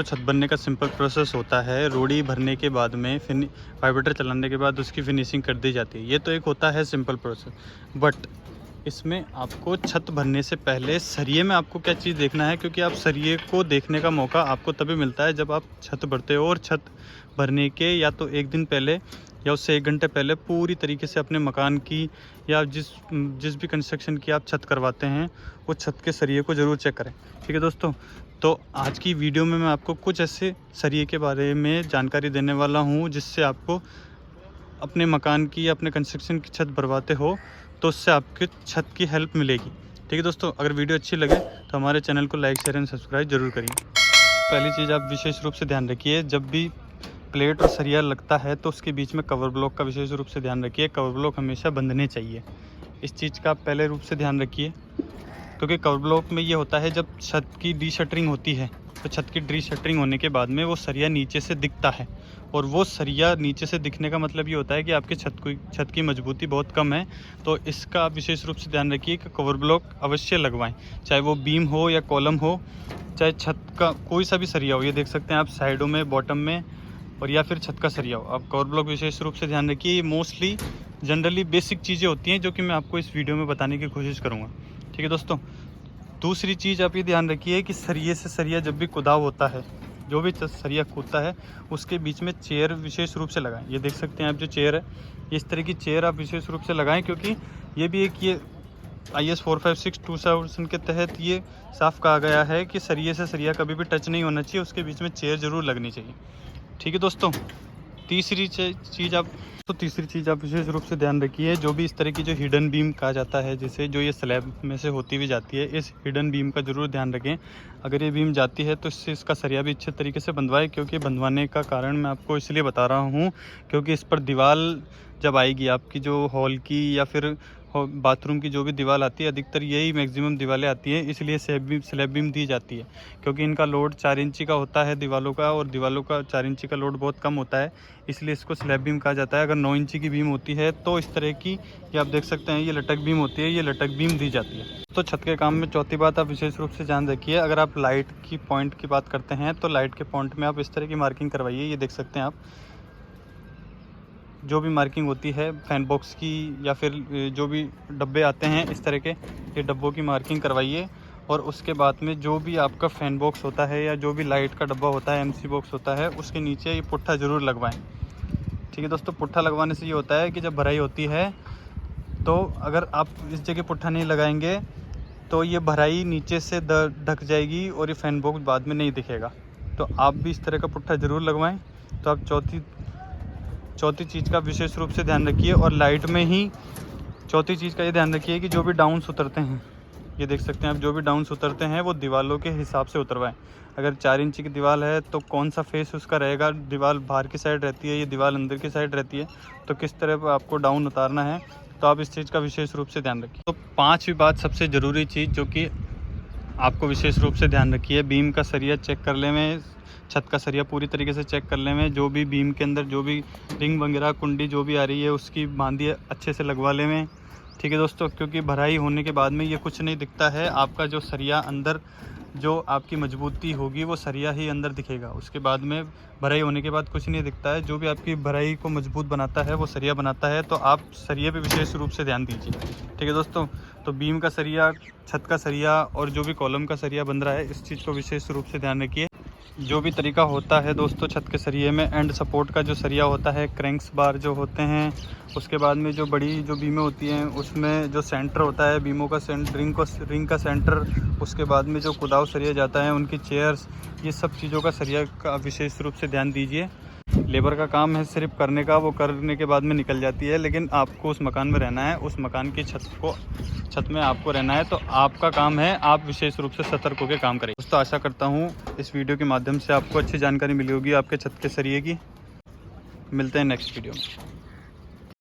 दोस्तों छत बनने का सिंपल प्रोसेस होता है। रोड़ी भरने के बाद में वाइब्रेटर चलाने के बाद उसकी फिनिशिंग कर दी जाती है। ये तो एक होता है सिंपल प्रोसेस, बट इसमें आपको छत भरने से पहले सरिये में आपको क्या चीज़ देखना है, क्योंकि आप सरिये को देखने का मौका आपको तभी मिलता है जब आप छत भरते हो। और छत भरने के या तो एक दिन पहले या उससे 1 घंटे पहले पूरी तरीके से अपने मकान की या जिस भी कंस्ट्रक्शन की आप छत करवाते हैं वो छत के सरिये को ज़रूर चेक करें। ठीक है दोस्तों, तो आज की वीडियो में मैं आपको कुछ ऐसे सरिये के बारे में जानकारी देने वाला हूँ जिससे आपको अपने मकान की या अपने कंस्ट्रक्शन की छत भरवाते हो तो उससे आपके छत की हेल्प मिलेगी। ठीक है दोस्तों, अगर वीडियो अच्छी लगे तो हमारे चैनल को लाइक शेयर एंड सब्सक्राइब जरूर करिए। पहली चीज़ आप विशेष रूप से ध्यान रखिए, जब भी प्लेट और सरिया लगता है तो उसके बीच में कवर ब्लॉक का विशेष रूप से ध्यान रखिए। कवर ब्लॉक हमेशा बंधने चाहिए, इस चीज़ का आप पहले रूप से ध्यान रखिए, क्योंकि कवर ब्लॉक में ये होता है जब छत की डी शटरिंग होती है तो छत की डी शटरिंग होने के बाद में वो सरिया नीचे से दिखता है, और वो सरिया नीचे से दिखने का मतलब ये होता है कि आपके छत की मजबूती बहुत कम है। तो इसका आप विशेष रूप से ध्यान रखिए कि कवर ब्लॉक अवश्य लगवाएं, चाहे वो बीम हो या कॉलम हो, चाहे छत का कोई सा भी सरिया हो। ये देख सकते हैं आप साइडों में, बॉटम में, और या फिर छत का सरिया हो, आप कवर ब्लॉक विशेष रूप से ध्यान रखिए। ये मोस्टली जनरली बेसिक चीज़ें होती हैं जो कि मैं आपको इस वीडियो में बताने की कोशिश करूँगा। ठीक है दोस्तों, दूसरी चीज़ आप ये ध्यान रखिए कि सरिये से सरिया जब भी खुदाव होता है, जो भी सरिया कूदता है उसके बीच में चेयर विशेष रूप से लगाएं। ये देख सकते हैं आप जो चेयर है, इस तरह की चेयर आप विशेष रूप से लगाएं, क्योंकि ये भी एक ये IS 456-2000 के तहत ये साफ कहा गया है कि सरिये से सरिया कभी भी टच नहीं होना चाहिए, उसके बीच में चेयर ज़रूर लगनी चाहिए। ठीक है दोस्तों, तीसरी चीज़ आप विशेष रूप से ध्यान रखिए, जो भी इस तरह की जो हिडन बीम कहा जाता है, जैसे जो ये स्लैब में से होती हुई जाती है, इस हिडन बीम का ज़रूर ध्यान रखें। अगर ये बीम जाती है तो इससे इसका सरिया भी अच्छे तरीके से बंधवाएं, क्योंकि बंधवाने का कारण मैं आपको इसलिए बता रहा हूँ क्योंकि इस पर दीवार जब आएगी आपकी, जो हॉल की या फिर बाथरूम की जो भी दीवार आती है, अधिकतर यही मैक्सिमम दीवारें आती हैं, इसलिए स्लैब बीम दी जाती है, क्योंकि इनका लोड 4 इंची का होता है दीवारों का, और दीवारों का 4 इंची का लोड बहुत कम होता है, इसलिए इसको स्लैब बीम कहा जाता है। अगर 9 इंची की बीम होती है तो इस तरह की, ये आप देख सकते हैं, ये लटक बीम होती है, ये लटक बीम दी जाती है। तो छत के काम में चौथी बात आप विशेष रूप से ध्यान रखिए, अगर आप लाइट की पॉइंट की बात करते हैं तो लाइट के पॉइंट में आप इस तरह की मार्किंग करवाइए। ये देख सकते हैं आप, जो भी मार्किंग होती है फैन बॉक्स की या फिर जो भी डब्बे आते हैं इस तरह के, ये डब्बों की मार्किंग करवाइए। और उसके बाद में जो भी आपका फ़ैन बॉक्स होता है या जो भी लाइट का डब्बा होता है, MC बॉक्स होता है, उसके नीचे ये पुट्ठा ज़रूर लगवाएं। ठीक है दोस्तों, पुट्ठा लगवाने से ये होता है कि जब भराई होती है तो अगर आप इस जगह पुट्ठा नहीं लगाएंगे तो ये भराई नीचे से ढक जाएगी और ये फ़ैन बॉक्स बाद में नहीं दिखेगा। तो आप भी इस तरह का पुट्ठा ज़रूर लगवाएँ। तो आप चौथी चीज़ का विशेष रूप से ध्यान रखिए। और लाइट में ही चौथी चीज़ का ये ध्यान रखिए कि जो भी डाउन्स उतरते हैं, ये देख सकते हैं आप, जो भी डाउन्स उतरते हैं वो दीवारों के हिसाब से उतरवाएं। अगर 4 इंची की दीवार है तो कौन सा फेस उसका रहेगा, दीवार बाहर की साइड रहती है, ये दीवार अंदर की साइड रहती है, तो किस तरह पर आपको डाउन उतारना है, तो आप इस चीज़ का विशेष रूप से ध्यान रखिए। तो 5वीं बात, सबसे ज़रूरी चीज़ जो कि आपको विशेष रूप से ध्यान रखिए, बीम का सरिया चेक कर ले में, छत का सरिया पूरी तरीके से चेक कर ले में, जो भी बीम के अंदर जो भी रिंग वगैरह कुंडी जो भी आ रही है उसकी बांधी अच्छे से लगवा ले में। ठीक है दोस्तों, क्योंकि भराई होने के बाद में ये कुछ नहीं दिखता है, आपका जो सरिया अंदर, जो आपकी मजबूती होगी वो सरिया ही अंदर दिखेगा, उसके बाद में भराई होने के बाद कुछ नहीं दिखता है। जो भी आपकी भराई को मजबूत बनाता है वो सरिया बनाता है, तो आप सरिये पे विशेष रूप से ध्यान दीजिए। ठीक है दोस्तों, तो बीम का सरिया, छत का सरिया और जो भी कॉलम का सरिया बन रहा है, इस चीज़ को विशेष रूप से ध्यान रखिए। जो भी तरीका होता है दोस्तों छत के सरिये में, एंड सपोर्ट का जो सरिया होता है, क्रैंक्स बार जो होते हैं, उसके बाद में जो बड़ी जो बीमें होती हैं उसमें जो सेंटर होता है बीमों का, रिंग का सेंटर, उसके बाद में जो कुदाव सरिया जाता है, उनकी चेयर्स, ये सब चीज़ों का सरिया का विशेष रूप से ध्यान दीजिए। लेबर का काम है सिर्फ करने का, वो करने के बाद में निकल जाती है, लेकिन आपको उस मकान में रहना है, उस मकान की छत में आपको रहना है, तो आपका काम है आप विशेष रूप से सतर्क होकर काम करें। दोस्तों आशा करता हूँ इस वीडियो के माध्यम से आपको अच्छी जानकारी मिली होगी आपके छत के सरिये की। मिलते हैं नेक्स्ट वीडियो में।